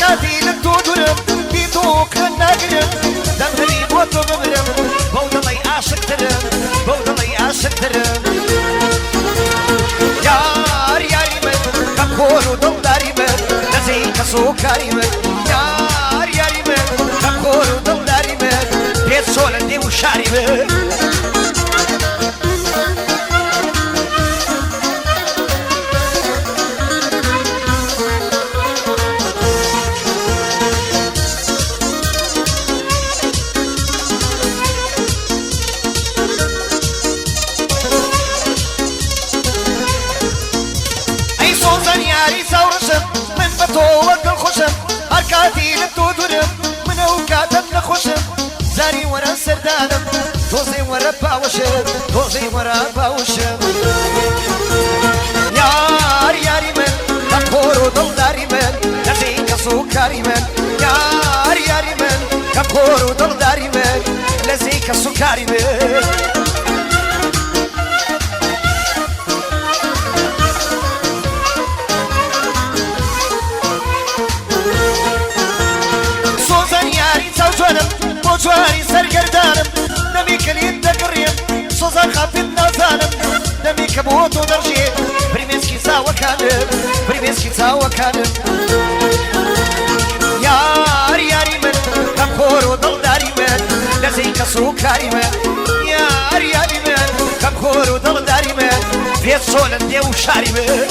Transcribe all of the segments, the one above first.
هەرکاتی لە تۆ دوورم بیتۆکە ناگرم دەمهەری بۆ تۆ ببرم بەو دڵی عاشقترم بەو دڵی عاشقترم یار یاری من کەم کۆر و دڵداری من دەزەی کەس و کاری من یار یاری من کەم کۆر و دڵداری من پێت چۆ لە دێ و شاری من هەرکاتی لە تۆ دوورم منە و کاتم نەخۆشم زاری وەرە سەردانم تۆزەی وەرە باوەشم تۆزەی وەرە باوەشم یار یاری من کەم کۆر و دڵداری من دەزەی کەس و کاری من یار یاری من کەم کۆر و دڵداری من لەزەی کەس و کاری من بۆ جوانی سەرگەردانم دەمی کەلیت دەگڕیم سۆزان خاپت نازانم دەمی کە بۆ تۆ دەڕژێ پریمێسکی چاوەکانم پریمێسکی چاوەکانم یار یاری من کەم کۆر و دڵداری من لەزەی کەس و کاری من یار یاری من کەم کۆر و دڵداری من پێت چۆ لە دێ و شاری من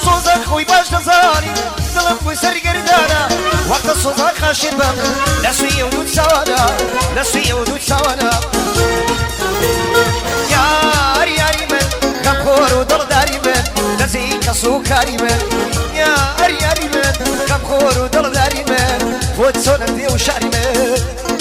سۆزە خۆی باش دەزانی دڵم خۆی سەرگەردانە وەختە سۆزە خاشێت بەم لە سوێ و دوو چاوانە لە سوێ و دوو چاوانە یار یاری من کەم کۆر و دڵداری من دەزەی کەس و کاری من یار یاری من کەم کۆر و دڵداری من بۆ چۆ لە دێ و شاری من